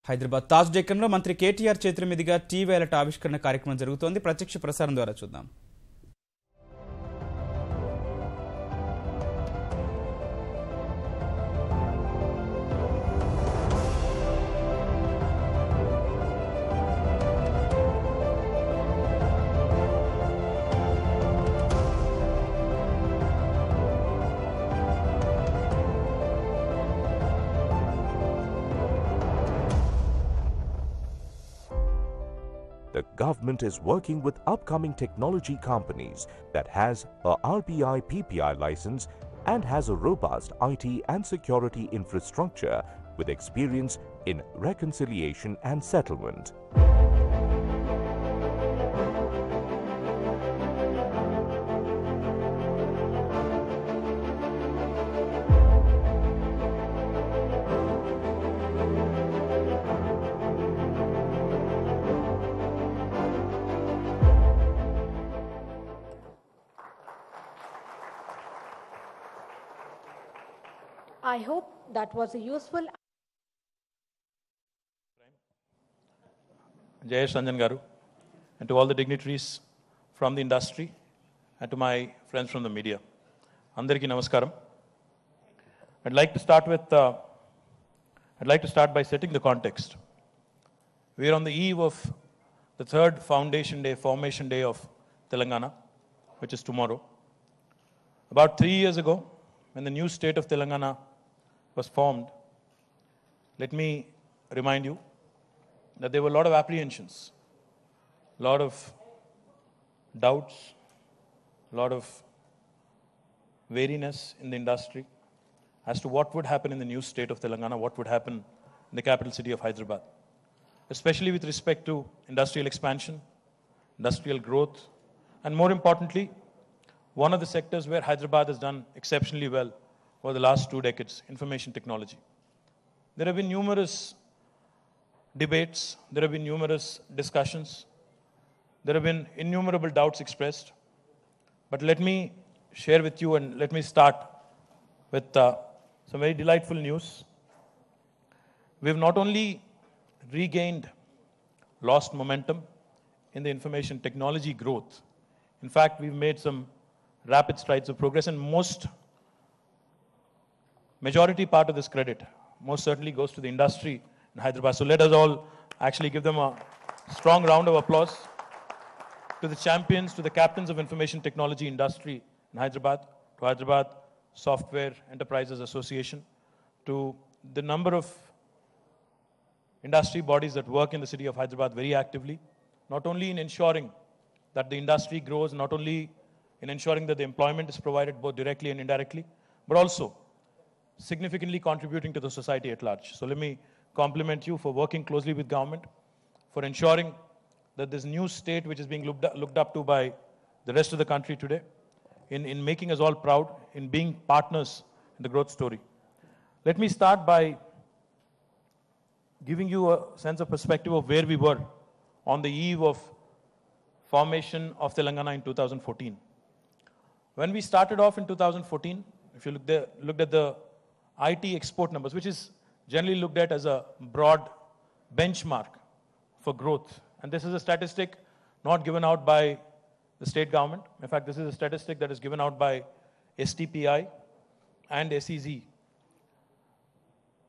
హైదరాబాద్ తాజ్ డెక్కన్లో మంత్రి కేటీఆర్ చేతుల మీదుగా టీ వ్యాలెట్ ఆవిష్కరణ కార్యక్రమం జరుగుతోంది. ప్రత్యక్ష ప్రసారం ద్వారా చూద్దాం. The government is working with upcoming technology companies that has a RBI PPI license and has a robust IT and security infrastructure with experience in reconciliation and settlement. I hope that was a useful. Jayesh Ranjan Garu, and to all the dignitaries from the industry, and to my friends from the media. Andariki namaskaram. I'd like to start by setting the context. We are on the eve of the third formation day of Telangana, which is tomorrow. About 3 years ago, when the new state of Telangana was formed, let me remind you that there were a lot of apprehensions, a lot of doubts, a lot of wariness in the industry as to what would happen in the new state of Telangana, what would happen in the capital city of Hyderabad, especially with respect to industrial expansion, industrial growth, and more importantly, one of the sectors where Hyderabad has done exceptionally well over the last 2 decades, information technology. There have been numerous debates, there have been numerous discussions, there have been innumerable doubts expressed. But let me share with you and let me start with some very delightful news. We have not only regained lost momentum in the information technology growth, in fact, we've made some rapid strides of progress, and majority part of this credit most certainly goes to the industry in Hyderabad. So let us all actually give them a strong round of applause to the champions, to the captains of information technology industry in Hyderabad, to Hyderabad Software Enterprises Association, to the number of industry bodies that work in the city of Hyderabad very actively, not only in ensuring that the industry grows, not only in ensuring that the employment is provided both directly and indirectly, but also significantly contributing to the society at large. So let me compliment you for working closely with government, for ensuring that this new state, which is being looked up to by the rest of the country today, in making us all proud, in being partners in the growth story. Let me start by giving you a sense of perspective of where we were on the eve of formation of Telangana in 2014. When we started off in 2014, if you looked at the IT export numbers, which is generally looked at as a broad benchmark for growth. And this is a statistic not given out by the state government. In fact, this is a statistic that is given out by STPI and SEZ.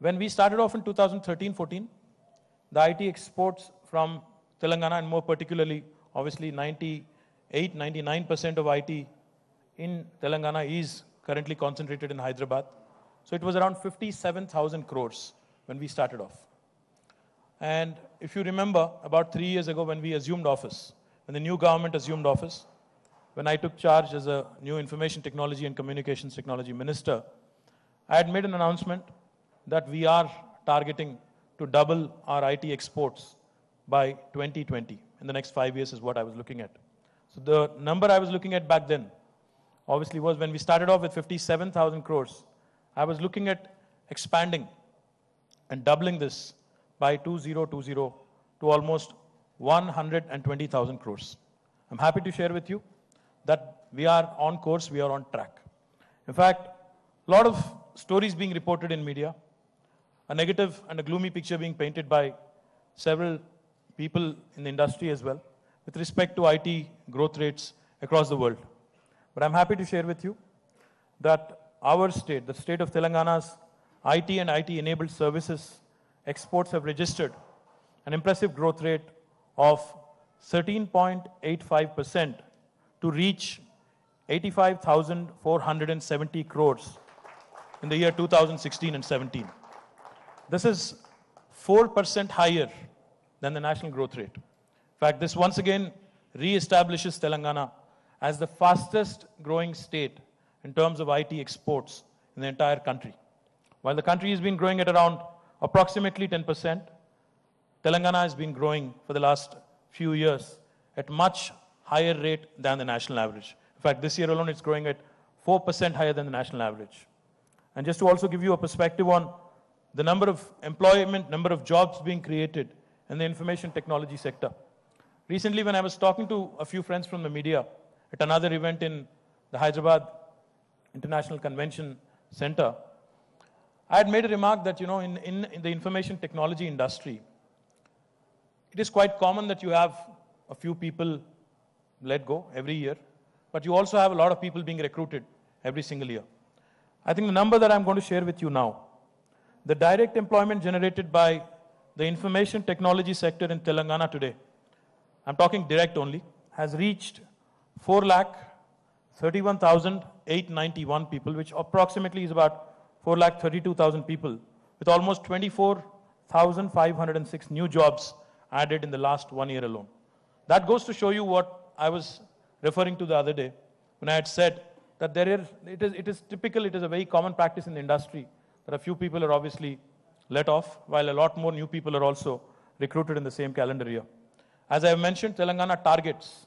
When we started off in 2013-14, the IT exports from Telangana, and more particularly, obviously 99% of IT in Telangana is currently concentrated in Hyderabad. So it was around 57,000 crores when we started off. And if you remember, about 3 years ago when we assumed office, when the new government assumed office, when I took charge as a new information technology and communications technology minister, I had made an announcement that we are targeting to double our IT exports by 2020. In the next 5 years is what I was looking at. So the number I was looking at back then, obviously, was when we started off with 57,000 crores. I was looking at expanding and doubling this by 2020 to almost 120,000 crores. I'm happy to share with you that we are on course, we are on track. In fact, a lot of stories being reported in media, a negative and a gloomy picture being painted by several people in the industry as well with respect to IT growth rates across the world. But I'm happy to share with you that our state, the state of Telangana's IT and IT-enabled services exports have registered an impressive growth rate of 13.85% to reach 85,470 crores in the year 2016 and 17. This is 4% higher than the national growth rate. In fact, this once again re-establishes Telangana as the fastest growing state in terms of IT exports in the entire country. While the country has been growing at around approximately 10%, Telangana has been growing for the last few years at much higher rate than the national average. In fact, this year alone it's growing at 4% higher than the national average. And just to also give you a perspective on the number of employment, number of jobs being created in the information technology sector. Recently, when I was talking to a few friends from the media at another event in the Hyderabad International Convention Center, I had made a remark that, in the information technology industry, it is quite common that you have a few people let go every year, but you also have a lot of people being recruited every single year. I think the number that I'm going to share with you now, the direct employment generated by the information technology sector in Telangana today, I'm talking direct only, has reached 4,31,891 people, which approximately is about 4,32,000 people, with almost 24,506 new jobs added in the last 1 year alone. That goes to show you what I was referring to the other day when I had said that it is typical, it is a very common practice in the industry that a few people are obviously let off, while a lot more new people are also recruited in the same calendar year. As I have mentioned, Telangana targets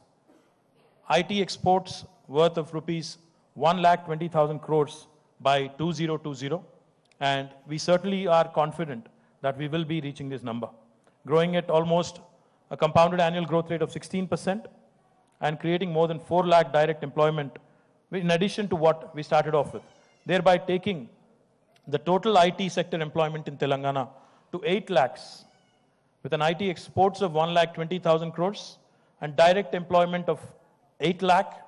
IT exports worth of rupees 1,20,000 crores by 2020, and we certainly are confident that we will be reaching this number, growing at almost a compounded annual growth rate of 16% and creating more than 4 lakh direct employment in addition to what we started off with, thereby taking the total IT sector employment in Telangana to 8 lakhs, with an IT exports of 1,20,000 crores and direct employment of 8 lakh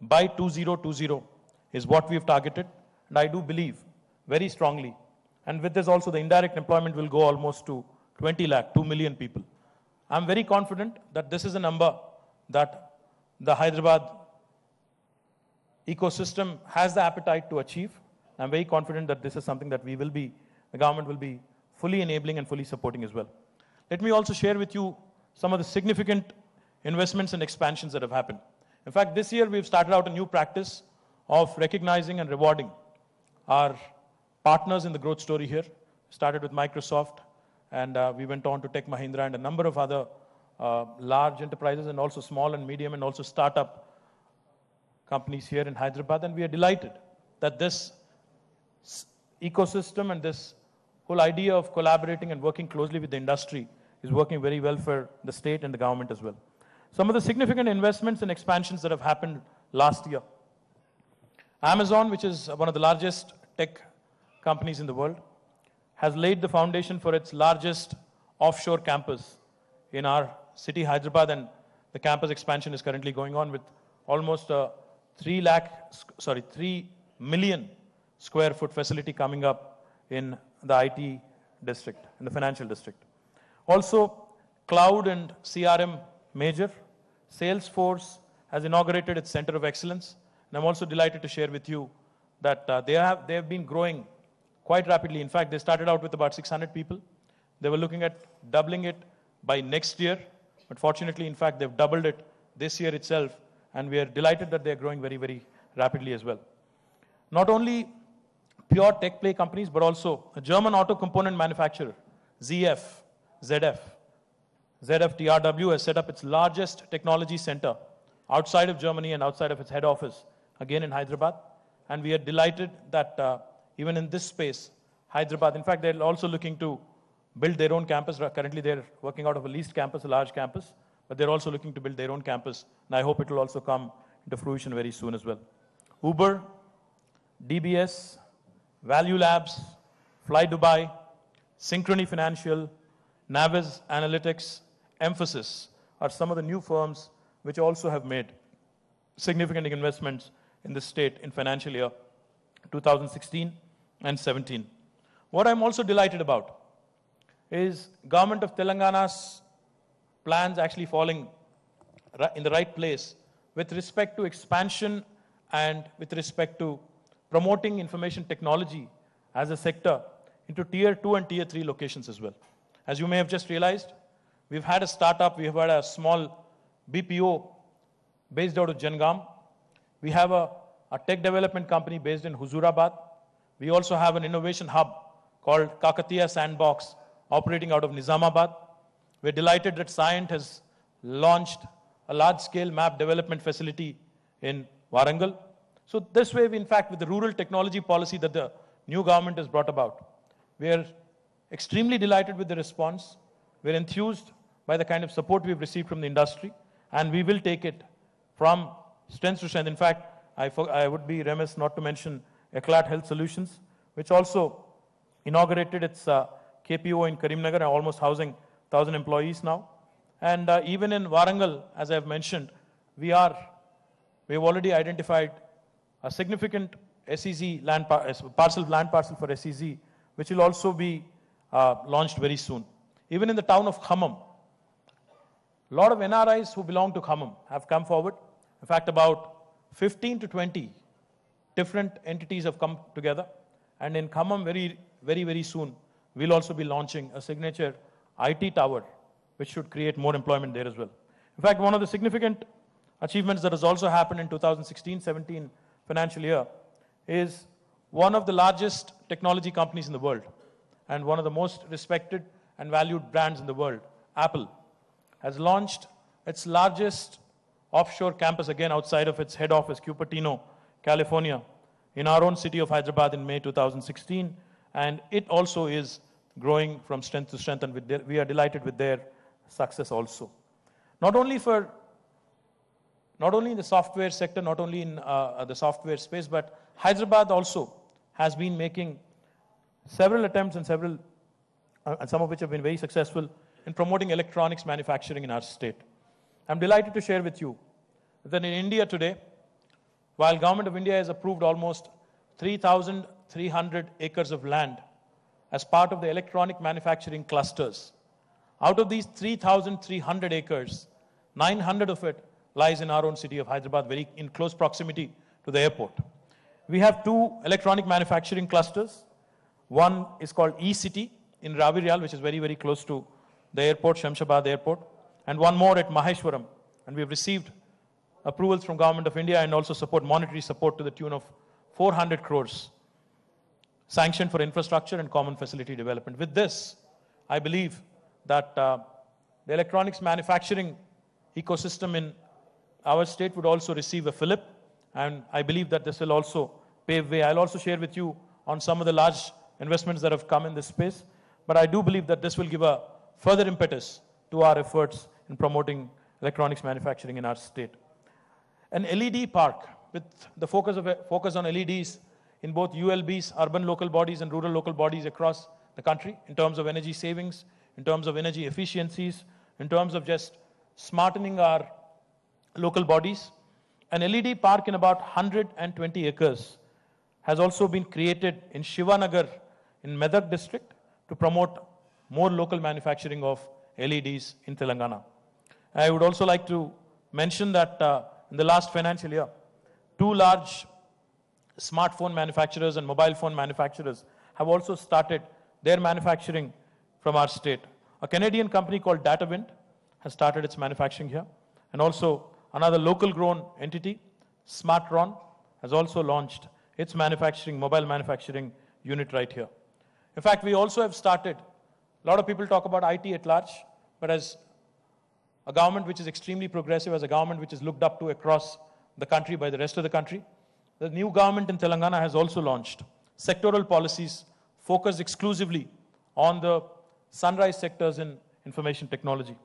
by 2020 is what we've targeted. And I do believe very strongly, and with this also the indirect employment will go almost to 20 lakh, 2 million people. I'm very confident that this is a number that the Hyderabad ecosystem has the appetite to achieve. I'm very confident that this is something that the government will be fully enabling and fully supporting as well. Let me also share with you some of the significant investments and expansions that have happened. In fact, this year we've started out a new practice of recognizing and rewarding our partners in the growth story here. Started with Microsoft, and we went on to Tech Mahindra and a number of other large enterprises and also small and medium and also startup companies here in Hyderabad. And we are delighted that this ecosystem and this whole idea of collaborating and working closely with the industry is working very well for the state and the government as well. Some of the significant investments and expansions that have happened last year. Amazon, which is one of the largest tech companies in the world, has laid the foundation for its largest offshore campus in our city, Hyderabad, and the campus expansion is currently going on with almost a 3 million square foot facility coming up in the IT district, in the financial district. Also, cloud and CRM major, Salesforce has inaugurated its Center of Excellence. And I'm also delighted to share with you that they have been growing quite rapidly. In fact, they started out with about 600 people. They were looking at doubling it by next year. But fortunately, in fact, they've doubled it this year itself. And we are delighted that they're growing very, very rapidly as well. Not only pure tech play companies, but also a German auto component manufacturer, ZF TRW has set up its largest technology center outside of Germany and outside of its head office, again in Hyderabad. And we are delighted that even in this space, Hyderabad, in fact, they're also looking to build their own campus. Currently, they're working out of a leased campus, a large campus, but they're also looking to build their own campus. And I hope it will also come into fruition very soon as well. Uber, DBS, Value Labs, Fly Dubai, Synchrony Financial, Naviz Analytics, Emphasis are some of the new firms which also have made significant investments in the state in financial year 2016 and 17. What I'm also delighted about is government of Telangana's plans actually falling in the right place with respect to expansion and with respect to promoting information technology as a sector into tier 2 and tier 3 locations as well. As you may have just realized, we've had a startup, we have had a small BPO based out of Jangam. We have a tech development company based in Huzurabad. We also have an innovation hub called Kakatiya Sandbox operating out of Nizamabad. We're delighted that Cyient has launched a large-scale map development facility in Warangal. So this way, in fact, with the rural technology policy that the new government has brought about, we are extremely delighted with the response. We're enthused by the kind of support we've received from the industry, and we will take it from strength to strength. In fact, I would be remiss not to mention Eclat Health Solutions, which also inaugurated its KPO in Karimnagar, almost housing 1,000 employees now. And even in Warangal, as I've mentioned, we've already identified a significant SEZ land parcel for SEZ, which will also be launched very soon. Even in the town of Khammam, a lot of NRIs who belong to Khammam have come forward. In fact, about 15 to 20 different entities have come together. And in Khammam, very soon, we'll also be launching a signature IT tower, which should create more employment there as well. In fact, one of the significant achievements that has also happened in 2016-17 financial year is one of the largest technology companies in the world and one of the most respected and valued brands in the world, Apple, has launched its largest offshore campus again outside of its head office, Cupertino, California, in our own city of Hyderabad in May 2016. And it also is growing from strength to strength, and we are delighted with their success also. Not only in the software sector, not only in the software space, but Hyderabad also has been making several attempts and some of which have been very successful in promoting electronics manufacturing in our state. I'm delighted to share with you that in India today, while Government of India has approved almost 3,300 acres of land as part of the electronic manufacturing clusters, out of these 3,300 acres, 900 of it lies in our own city of Hyderabad, very in close proximity to the airport. We have 2 electronic manufacturing clusters. One is called E-City in Raviryal, which is very close to the airport, Shamshabad Airport, and one more at Maheshwaram. And we've received approvals from Government of India and also monetary support to the tune of 400 crores sanctioned for infrastructure and common facility development. With this, I believe that the electronics manufacturing ecosystem in our state would also receive a fillip, and I believe that this will also pave way. I'll also share with you on some of the large investments that have come in this space, but I do believe that this will give a further impetus to our efforts in promoting electronics manufacturing in our state. An LED park with the focus on LEDs in both ULBs, urban local bodies, and rural local bodies across the country in terms of energy savings, in terms of energy efficiencies, in terms of just smartening our local bodies. An LED park in about 120 acres has also been created in Shivanagar in Medak district to promote more local manufacturing of LEDs in Telangana. I would also like to mention that in the last financial year, 2 large smartphone manufacturers and mobile phone manufacturers have also started their manufacturing from our state. A Canadian company called DataWind has started its manufacturing here, and also another local grown entity, Smartron, has also launched its mobile manufacturing unit right here. In fact, we also have started, a lot of people talk about IT at large, but as a government which is extremely progressive, as a government which is looked up to across the country by the rest of the country, the new government in Telangana has also launched sectoral policies focused exclusively on the sunrise sectors in information technology.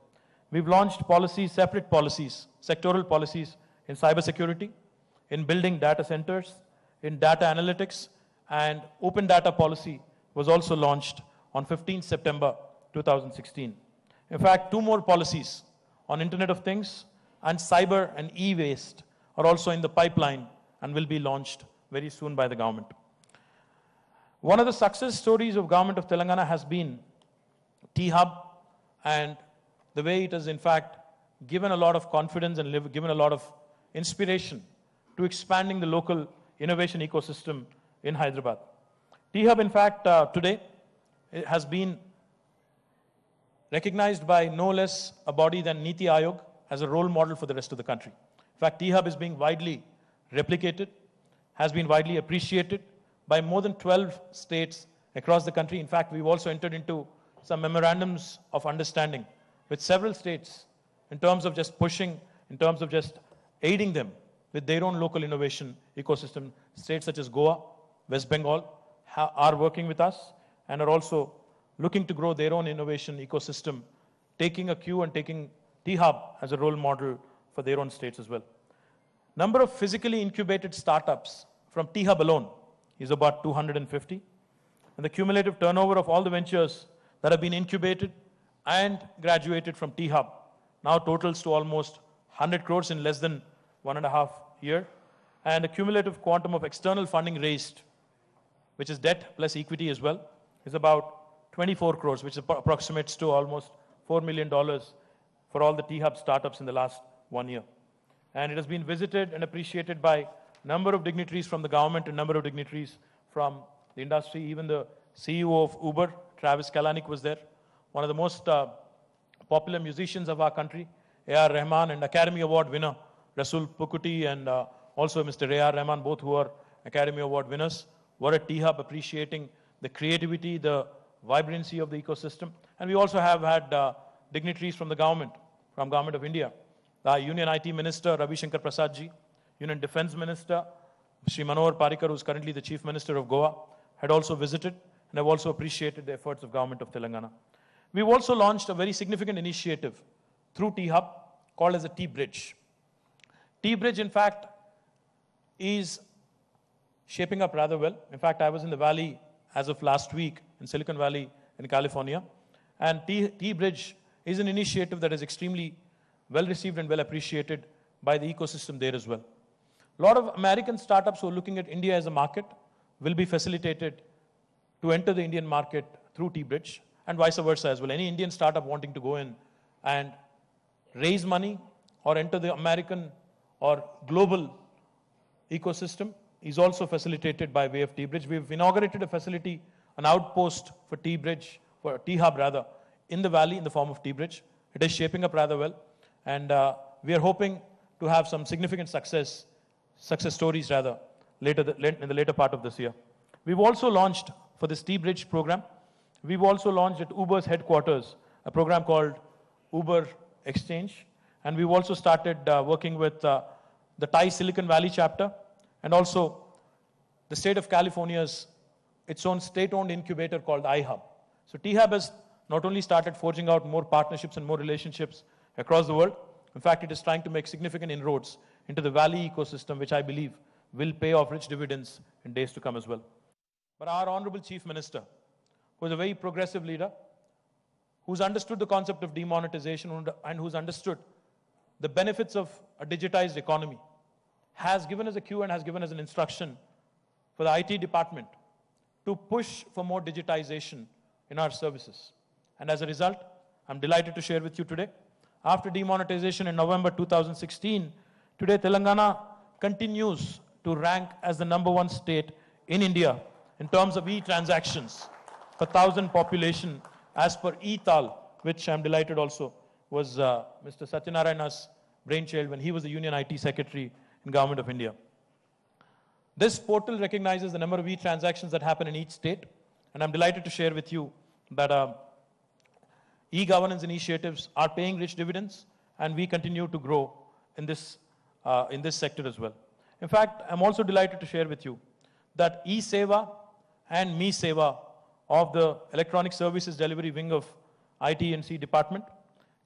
We've launched separate policies, sectoral policies in cybersecurity, in building data centers, in data analytics, and open data policy was also launched on 15th September 2016. In fact, two more policies on Internet of Things and cyber and e-waste are also in the pipeline and will be launched very soon by the government. One of the success stories of government of Telangana has been T-Hub, and the way it has in fact given a lot of confidence and given a lot of inspiration to expanding the local innovation ecosystem in Hyderabad. T-Hub, in fact, today it has been recognized by no less a body than Niti Aayog as a role model for the rest of the country. In fact, T-Hub is being widely replicated, has been widely appreciated by more than 12 states across the country. In fact, we've also entered into some memorandums of understanding with several states in terms of just pushing, in terms of just aiding them with their own local innovation ecosystem. States such as Goa, West Bengal are working with us and are also looking to grow their own innovation ecosystem, taking a cue and taking T-Hub as a role model for their own states as well. Number of physically incubated startups from T-Hub alone is about 250. And the cumulative turnover of all the ventures that have been incubated and graduated from T-Hub now totals to almost 100 crores in less than 1.5 years. And the cumulative quantum of external funding raised, which is debt plus equity as well, is about 24 crores, which approximates to almost $4 million for all the T-Hub startups in the last 1 year. And it has been visited and appreciated by a number of dignitaries from the government and a number of dignitaries from the industry. Even the CEO of Uber, Travis Kalanick, was there. One of the most popular musicians of our country, A.R. Rahman, and Academy Award winner, Rasul Pukuti, and also Mr. A.R. Rahman, both who are Academy Award winners, were at T-Hub appreciating the creativity, the vibrancy of the ecosystem. And we also have had dignitaries from the government of India. The Union IT Minister, Ravi Shankar Prasad ji, Union Defense Minister, Shri Manohar Parrikar, who is currently the Chief Minister of Goa, had also visited and have also appreciated the efforts of government of Telangana. We've also launched a very significant initiative through T-Hub called as a T-Bridge. T-Bridge, in fact, is shaping up rather well. In fact, I was in the Valley as of last week in Silicon Valley in California. And T-Bridge is an initiative that is extremely well received and well appreciated by the ecosystem there as well. A lot of American startups who are looking at India as a market will be facilitated to enter the Indian market through T-Bridge and vice versa as well. Any Indian startup wanting to go in and raise money or enter the American or global ecosystem is also facilitated by way of T-Bridge. We've inaugurated a facility, an outpost for T-Bridge, for T-Hub rather, in the Valley in the form of T-Bridge. It is shaping up rather well. And we are hoping to have some significant success stories rather, in the later part of this year. We've also launched, for this T-Bridge program, we've also launched at Uber's headquarters a program called Uber Exchange. And we've also started working with the Thai Silicon Valley chapter and also the state of California's its own state-owned incubator called iHub. So T-Hub has not only started forging out more partnerships and more relationships across the world, in fact, it is trying to make significant inroads into the Valley ecosystem, which I believe will pay off rich dividends in days to come as well. But our Honorable Chief Minister, who is a very progressive leader, who's understood the concept of demonetization and who's understood the benefits of a digitized economy, has given us a cue and has given us an instruction for the IT department to push for more digitization in our services. And as a result, I'm delighted to share with you today, after demonetization in November 2016, today Telangana continues to rank as the #1 state in India in terms of e-transactions per 1,000 population as per e-Tal, which I'm delighted also was Mr. Satyanarayana's brainchild when he was the Union IT Secretary in Government of India. This portal recognizes the number of e-transactions that happen in each state, and I'm delighted to share with you that e-governance initiatives are paying rich dividends, and we continue to grow in this sector as well. In fact, I'm also delighted to share with you that e-Seva and me-Seva of the Electronic Services Delivery Wing of IT&C Department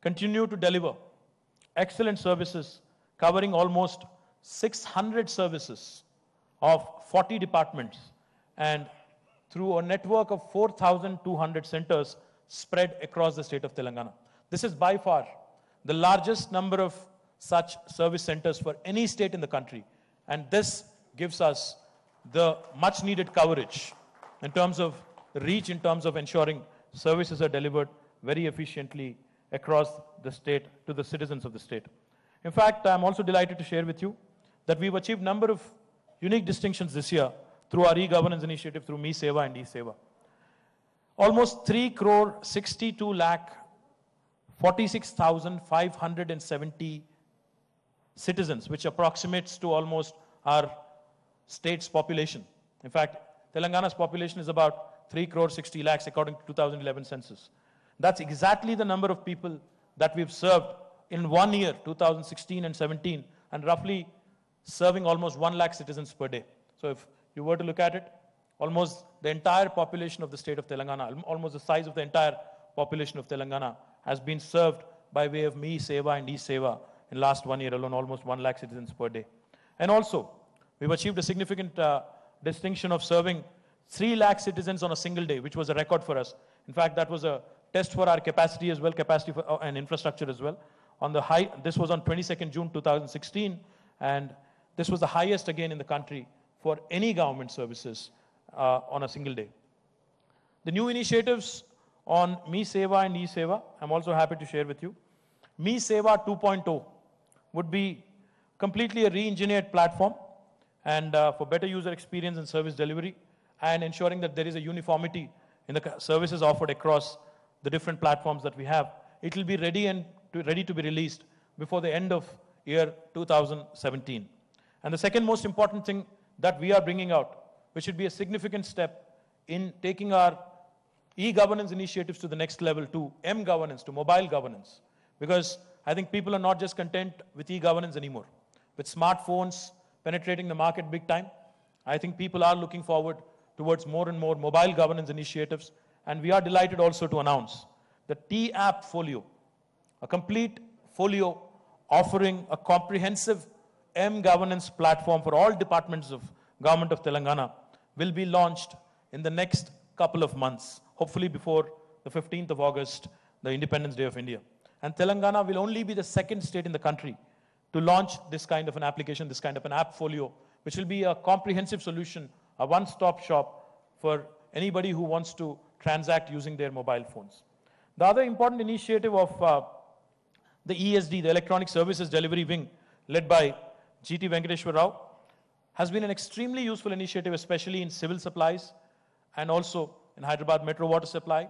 continue to deliver excellent services covering almost 600 services of 40 departments, and through a network of 4,200 centers spread across the state of Telangana. This is by far the largest number of such service centers for any state in the country. And this gives us the much needed coverage in terms of reach, in terms of ensuring services are delivered very efficiently across the state to the citizens of the state. In fact, I'm also delighted to share with you that we've achieved a number of unique distinctions this year through our e-governance initiative through Me Seva and E-Seva. Almost 3 crore 62 lakh 46,570 citizens, which approximates to almost our state's population. In fact, Telangana's population is about 3 crore 60 lakhs according to 2011 census. That's exactly the number of people that we've served in 1 year, 2016 and 17, and roughly serving almost 1 lakh citizens per day. So if you were to look at it, almost the entire population of the state of Telangana, almost the size of the entire population of Telangana has been served by way of Me Seva and E-Seva in last 1 year alone, almost 1 lakh citizens per day. And also, we've achieved a significant distinction of serving 3 lakh citizens on a single day, which was a record for us. In fact, that was a test for our capacity as well, capacity for, and infrastructure as well. This was on 22nd June 2016, and this was the highest again in the country for any government services on a single day. The new initiatives on Me Seva and E-Seva, I'm also happy to share with you. Me Seva 2.0 would be completely a re-engineered platform and for better user experience and service delivery, and ensuring that there is a uniformity in the services offered across the different platforms that we have. It will be ready to be released before the end of year 2017. And the second most important thing that we are bringing out, which should be a significant step in taking our e-governance initiatives to the next level, to M-governance, to mobile governance. Because I think people are not just content with e-governance anymore. With smartphones penetrating the market big time, I think people are looking forward towards more and more mobile governance initiatives. And we are delighted also to announce the T-App Folio, a complete folio offering a comprehensive M-governance platform for all departments of Government of Telangana, will be launched in the next couple of months, hopefully before the 15th of August, the Independence Day of India. And Telangana will only be the second state in the country to launch this kind of an application, this kind of an app folio, which will be a comprehensive solution, a one-stop shop for anybody who wants to transact using their mobile phones. The other important initiative of the ESD, the Electronic Services Delivery Wing, led by GT Venkateshwar Rao, has been an extremely useful initiative, especially in civil supplies and also in Hyderabad Metro Water Supply.